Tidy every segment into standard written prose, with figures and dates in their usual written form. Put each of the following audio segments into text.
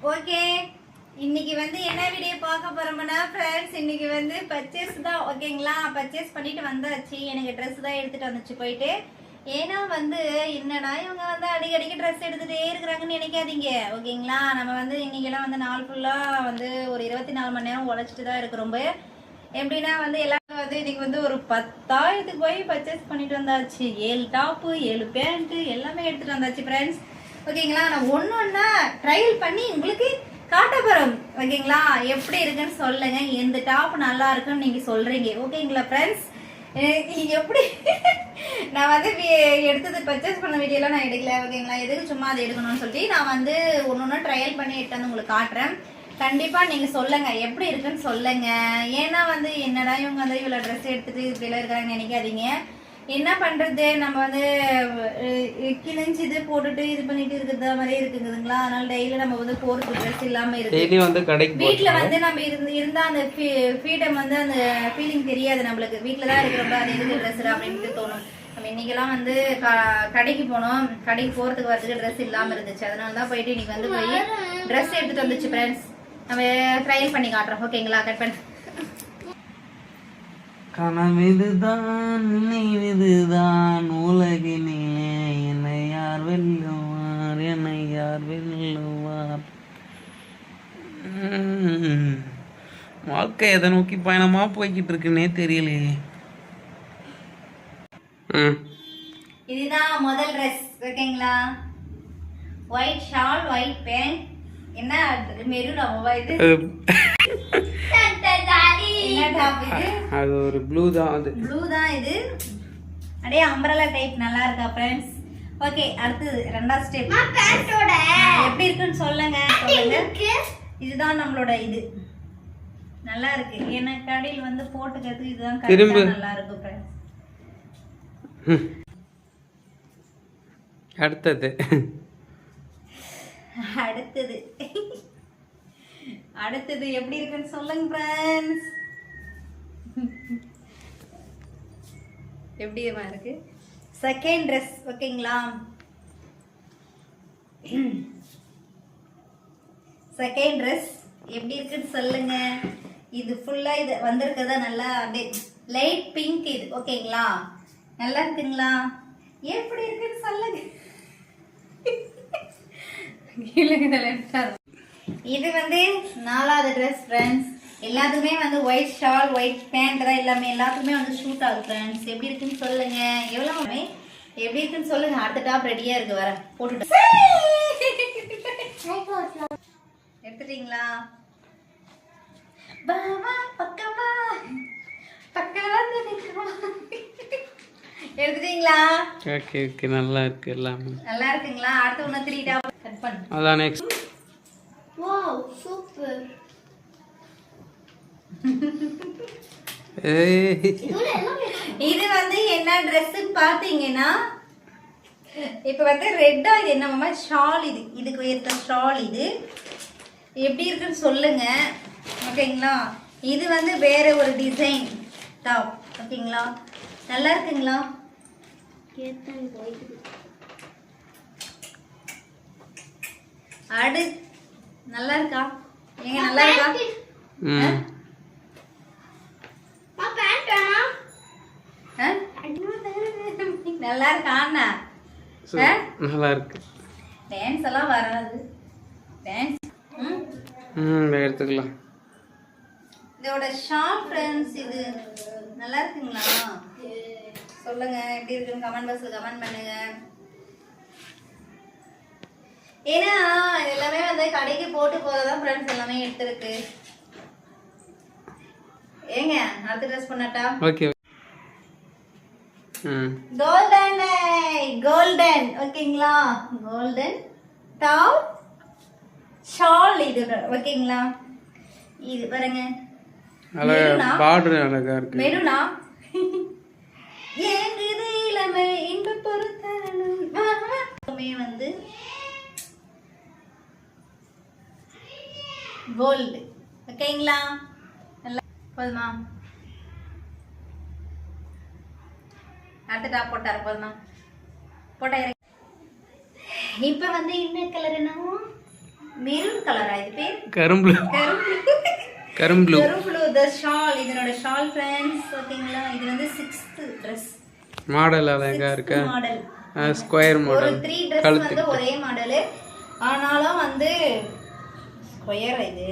Okay, இன்னைக்கு வந்து என்ன வீடியோ பார்க்க போறோம்னா ஃப்ரெண்ட்ஸ், இன்னைக்கு வந்து பர்ச்சேஸ் தான். ஓகேங்களா, பர்ச்சேஸ் பண்ணிட்டு வந்தாச்சு. எனக்கு ட்ரெஸ் தான் எடுத்துட்டு வந்துச்சு போயிட்டு. ஏன்னா வந்து என்னன்னா இவங்க வந்து அடிக்கடிக்கு ட்ரெஸ் எடுத்துட்டே இருக்கிறாங்கன்னு நினைக்காதீங்க. ஓகேங்களா, நம்ம வந்து இன்னைக்கெல்லாம் வந்து நாள் ஃபுல்லா வந்து ஒரு 24 மணி நேரம் உழைச்சிட்டு தான் இருக்கிறோம். எப்படின்னா வந்து எல்லாரும் வந்து இன்னைக்கு வந்து ஒரு 10,000க்கு போய் பர்ச்சேஸ் பண்ணிட்டு வந்தாச்சு. 7 டாப்பு 7 பேண்ட் எல்லாமே எடுத்துட்டு வந்தாச்சு ஃப்ரெண்ட்ஸ். ஓகேங்களா, நான் ஒன்னொன்னா ட்ரையல் பண்ணி உங்களுக்கு காட்ட போறோம். ஓகேங்களா, எப்படி இருக்குன்னு சொல்லுங்க. எந்த டாப் நல்லா இருக்குன்னு நீங்க சொல்றீங்க. ஓகேங்களா ஃப்ரெண்ட்ஸ், எப்படி நான் வந்து எடுத்தது பர்ச்சேஸ் பண்ண வீடியோலாம் நான் எடுக்கல. ஓகேங்களா, எதுக்கு சும்மா அதை எடுக்கணும்னு சொல்லிட்டு நான் வந்து ஒன்னொன்னு ட்ரையல் பண்ணி எடுத்து வந்து உங்களுக்கு காட்டுறேன். கண்டிப்பா நீங்க சொல்லுங்க எப்படி இருக்குன்னு சொல்லுங்க. ஏன்னா வந்து என்னடா இவங்க வந்து இவ்வளவு ட்ரெஸ் எடுத்துட்டு இப்படிலாம் இருக்காங்கன்னு நினைக்காதீங்க. என்ன பண்றது, நம்ம வந்து கிழிஞ்சு இது போட்டுட்டு இது பண்ணிட்டு இருக்கிற மாதிரி இருக்குதுங்களா. அதனால டெய்லி நம்ம வந்து போறது ட்ரெஸ் இல்லாம இருக்கு. வீட்டுல வந்து நம்ம இருந்தா அந்த ஃப்ரீடம் வந்து அந்த ஃபீலிங் தெரியாது நம்மளுக்கு. வீட்டுலதான் இருக்கிறப்ப அது எதுக்கு ட்ரெஸ் அப்படின்ட்டு தோணும். நம்ம இன்னைக்கெல்லாம் வந்து கடைக்கு போனோம். கடைக்கு போறதுக்கு வரதுக்கு ட்ரெஸ் இல்லாம இருந்துச்சு. அதனாலதான் போயிட்டு இன்னைக்கு வந்து போய் ட்ரெஸ் எடுத்துட்டு வந்துச்சு ஃப்ரெண்ட்ஸ். நம்ம ட்ரையல் பண்ணி காட்டுறோம். ஓகேங்களா, கட் பண்ண. கனவிதுதான் நினைவிதுதான் உலகினிலே என்னை யார் வெல்லுவார், என்னை யார் வெல்லுவார். வாழ்க்கை எதை நோக்கி பயணமா போய்கிட்டு இருக்குன்னே தெரியலையே. இதுதான் முதல் ட்ரெஸ். ஓகேங்களா, ஒயிட் ஷால் ஒயிட் பேண்ட். என்ன மெரூன் இது அது ஒரு ப்ளூ தான். அது ப்ளூ தான். இது அப்படியே அம்பரலா டைப். நல்லா இருக்கா ஃப்ரெண்ட்ஸ்? ஓகே, அடுத்தது ரெண்டாவது ஸ்டெப். எப்படி இருக்குன்னு சொல்லுங்க. இதுதான் நம்மளோட இது. நல்லா இருக்கு. ஏன்னா கடையில் வந்து போட்டுக்கிறது இதுதான் நல்லா இருக்கும் ஃப்ரெண்ட்ஸ். அடுத்தது அடுத்தது அடுத்தது எப்படி இருக்குன்னு சொல்லுங்க ஃப்ரெண்ட்ஸ். எப்படி இருக்கு செகண்ட் ட்ரெஸ். ஓகேங்களா, செகண்ட் ட்ரெஸ் எப்படி இருக்குன்னு சொல்லுங்க. இது ஃபுல்லா இது வந்திருக்கதா நல்லா அப்படியே லைட் பிங்க். இது ஓகேங்களா, நல்லா இருக்குங்களா? எப்படி இருக்குன்னு சொல்லுங்க. இது வந்து 4வது ட்ரெஸ் ஃப்ரெண்ட்ஸ். எல்லாத்துக்குமே வந்து ஒயிட் ஷால் ஒயிட் பேண்ட் தான். எல்லாத்துக்குமே வந்து ஷூட் ஆகுது ஃப்ரெண்ட்ஸ். எப்படி இருக்குன்னு சொல்லுங்க. எவ்வளவு எப்படி இருக்குன்னு சொல்லுங்க. அடுத்த டாப் ரெடியா இருக்கு, வர போட்டுட்டு எடுத்துட்டீங்களா? பாவா பக்கமா பக்கமா எடுத்துட்டீங்களா? ஓகே ஓகே, நல்லா இருக்கு. எல்லாமே நல்லா இருக்குங்களா? அடுத்து ஒண்ணு 3 டாப் கட் பண்ணு. அதான் நெக்ஸ்ட். Wow, super. இது வந்து என்ன ட்ரெஸ் பாத்தீங்கன்னா, இப்ப வந்து ரெட்டா இது என்னமா ஷால். இதுக்கு ஏற்ற ஷால். இது எப்படி இருக்குன்னு சொல்லுங்க. ஓகேங்களா, இது வந்து வேற ஒரு டிசைன் டாப். ஓகேங்களா, நல்லா இருக்குங்களா? அடு நல்லா இருக்கா? ஏங்க நல்லா இருக்கா? நல்லா இருக்கா? நல்லா இருக்கு. டான்ஸ் எல்லாம் வராது. டான்ஸ் எடுத்துக்கலாம். இதோட ஷார்ட் ஃப்ரெண்ட்ஸ். இது நல்லா இருக்குங்களா? சொல்லுங்க எப்படி இருக்குன்னு கமெண்ட் பாக்ஸ்ல கமெண்ட் பண்ணுங்க. ஏன்னா எல்லாமே வந்து கடைக்கு போட்டு போறதான் ஃப்ரெண்ட்ஸ் எல்லாமே எடுத்துருக்கு. ஏங்க அடுத்த ட்ரெஸ் பண்ணட்டா? ஓகே. Golden golden. ஓகேங்களா, கோல்டன் டாப் ஷால். இது ஓகேங்களா, இது பாருங்க. பார்டர் அழகா இருக்கு. மெரூனா ஏங்குது இளமை இன்ப பொறுத்தனும் வந்து கோல்டு. ஓகேங்களா, நல்லா போதுமா? அடுத்த டாப் போட்டாரு போதுமா? போட்டா. இப்போ வந்து என்ன கலர் என்னவோ மெரூன் கலரா இது பேர்? கரும்பு கரும்பு கரும்பு த ஷால். இதனோட ஷால் ஃப்ரெண்ட்ஸ் ஓகேங்களா. இது வந்து 6th Dress மாடல் அழகா இருக்கு. மாடல் ஸ்கொயர் ஒரு மாடல் 3 Dress வந்து ஒரே மாடல். ஆனாலும் வந்து ஸ்கொயர் இது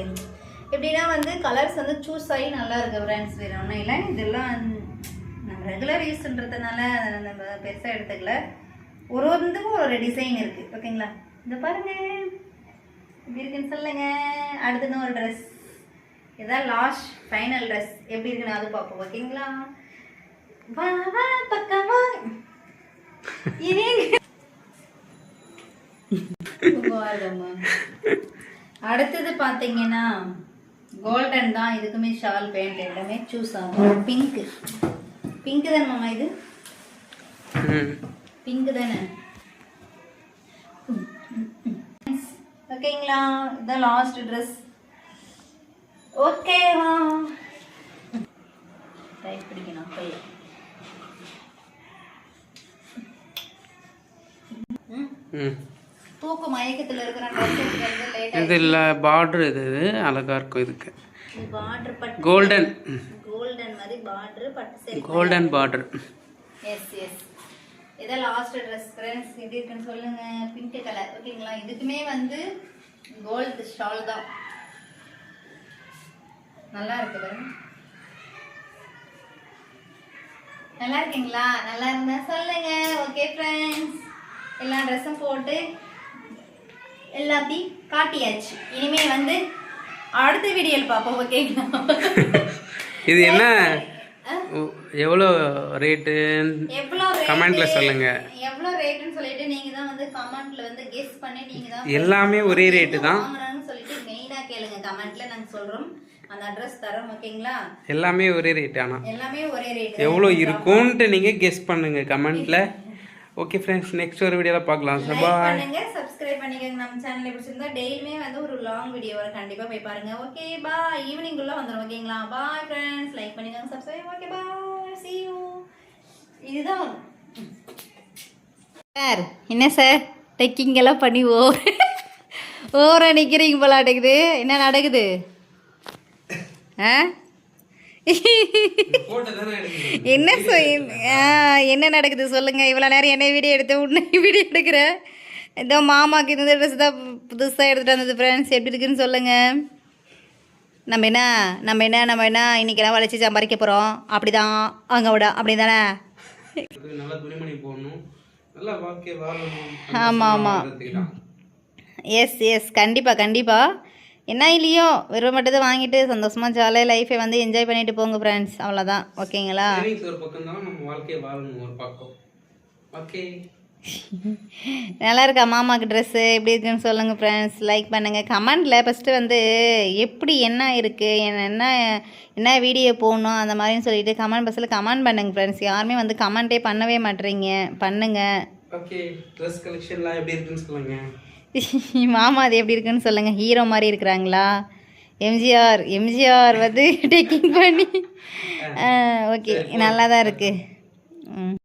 எப்படின்னா வந்து கலர்ஸ் வந்து சூஸ் ஆகி நல்லா இருக்கு ஃப்ரெண்ட்ஸ். வேற ஒன்றும் இல்லை. இதெல்லாம் நம்ம ரெகுலர் யூஸ்ன்றதுனால நம்ம பெருசாக எடுத்துக்கல. ஒரு ஒன்றுக்கும் ஒரு டிசைன் இருக்கு ஓகேங்களா. இந்த பாருங்க எப்படி இருக்குன்னு சொல்லுங்க. அடுத்தது ஒரு ட்ரெஸ். இதான் லாஸ்ட் ஃபைனல் ட்ரெஸ். எப்படி இருக்குன்னு அது பார்ப்போம் ஓகேங்களா. வா வா பக்கமா அடுத்தது பார்த்தீங்கன்னா கோல்டன் தான். இதுக்குமே ஷால் பேண்ட் எல்லாமே சூஸ் ஆகும். பிங்க் தானே மாமா? இது பிங்க் தானே ஓகேங்களா. இதுதான் லாஸ்ட் ட்ரெஸ் ஓகேவா. டைப் பிடிக்கணும் கையில். தூக்கு மயக்கத்தில் இருக்கிற ட்ரெஸ் இது இல்லை பார்டர். இது அழகா இருக்கும். இதுக்கு பார்டர் பட்டு கோல்டன் மாதிரி பார்டர் பட்டு சரி கோல்டன் பார்டர். எஸ் இதான் லாஸ்ட் ட்ரெஸ் ஃப்ரெண்ட்ஸ். எப்படி இருக்குன்னு சொல்லுங்க. பிங்க் கலர் ஓகேங்களா. இதுக்குமே வந்து கோல்டு ஷால் தான். நல்லா இருக்குது. நல்லா இருக்கீங்களா? நல்லா இருந்தா சொல்லுங்க. ஓகே ஃப்ரெண்ட்ஸ் எல்லா ட்ரெஸ்ஸும் போட்டு எல்லாத்தையும் காட்டியாச்சு. இனிமே வந்து அடுத்த வீடியோவில் பார்ப்போம் ஓகேங்களா. இது என்ன எவ்வளோ ரேட்டு கமெண்ட்ல சொல்லுங்க. எவ்வளோ ரேட்டுன்னு சொல்லிட்டு நீங்க தான் வந்து கமெண்ட்ல வந்து கெஸ் பண்ணி நீங்க தான் எல்லாமே ஒரே ரேட்டு தான் வாங்குறாங்கன்னு சொல்லிட்டு மெயினா கேளுங்க. கமெண்ட்ல நாங்க சொல்றோம். அந்த அட்ரஸ் தரோம் ஓகேங்களா. எல்லாமே ஒரே ரேட். ஆனா எல்லாமே ஒரே ரேட். எவ்வளோ இருக்கும்னு நீங்க கெஸ் பண்ணுங்க கமெண்ட்ல. ஓகே ஃப்ரெண்ட்ஸ் நெக்ஸ்ட் ஒரு வீடியோல பார்க்கலாம். லைக் பண்ணுங்க, சப்ஸ்கிரைப் பண்ணிக்கங்க. நம்ம சேனலை பிடிச்சிருந்தா டெய்லியுமே வந்து ஒரு லாங் வீடியோ கண்டிப்பா போய் பாருங்க. Okay bye. ஈவினிங் குள்ள வந்துரும் ஓகேங்களா. Bye friends. லைக் பண்ணிக்கங்க, subscribe. Okay bye. see you. இதுதான் சார். என்ன சார் டெக்கிங் எல்லாம் பண்ணி ஓவரா நிக்கிறீங்க போல நடக்குது. என்ன நடக்குது? என்ன நடக்குது சொல்லுங்க. இவ்வளோ நேரம் என்ன வீடியோ எடுத்து உன்னை வீடியோ எடுக்கிறேன். இதோ மாமாக்கு இந்த ட்ரெஸ் தான் புதுசாக எடுத்துகிட்டு வந்தது ஃப்ரெண்ட்ஸ். எப்படி இருக்குன்னு சொல்லுங்க. நம்ம என்ன இன்னைக்கெல்லாம் வளைச்சி சம்பாதிக்க போகிறோம். அப்படி தான் அங்கே விட அப்படி தானே. ஆமாம் எஸ் கண்டிப்பாக என்ன இல்லையோ வெறும் மட்டும் வாங்கிட்டு சந்தோஷமாக ஜாலியாக லைஃபை வந்து என்ஜாய் பண்ணிட்டு போங்க ஃப்ரெண்ட்ஸ். அவ்வளோதான் ஓகேங்களா. நல்லா இருக்கா மாமாவுக்கு ட்ரெஸ்ஸு? எப்படி இருக்குன்னு சொல்லுங்கள் ஃப்ரெண்ட்ஸ். லைக் பண்ணுங்கள். கமெண்டில் ஃபஸ்ட்டு வந்து எப்படி என்ன இருக்குது என்ன வீடியோ போடணும் அந்த மாதிரின்னு சொல்லிட்டு கமெண்ட் பாக்ஸில் கமெண்ட் பண்ணுங்கள் ஃப்ரெண்ட்ஸ். யாருமே வந்து கமெண்ட்டே பண்ணவே மாட்டேறீங்க. பண்ணுங்கள். ஓகே ட்ரெஸ் கலெக்ஷன்லாம் எப்படி இருக்குன்னு சொல்லுங்கள். மாமா அது எப்படி இருக்குன்னு சொல்லுங்கள். ஹீரோ மாதிரி இருக்கிறாங்களா? எம்ஜிஆர் வந்து டேக்கிங் பண்ணி ஓகே நல்லா தான் இருக்குது.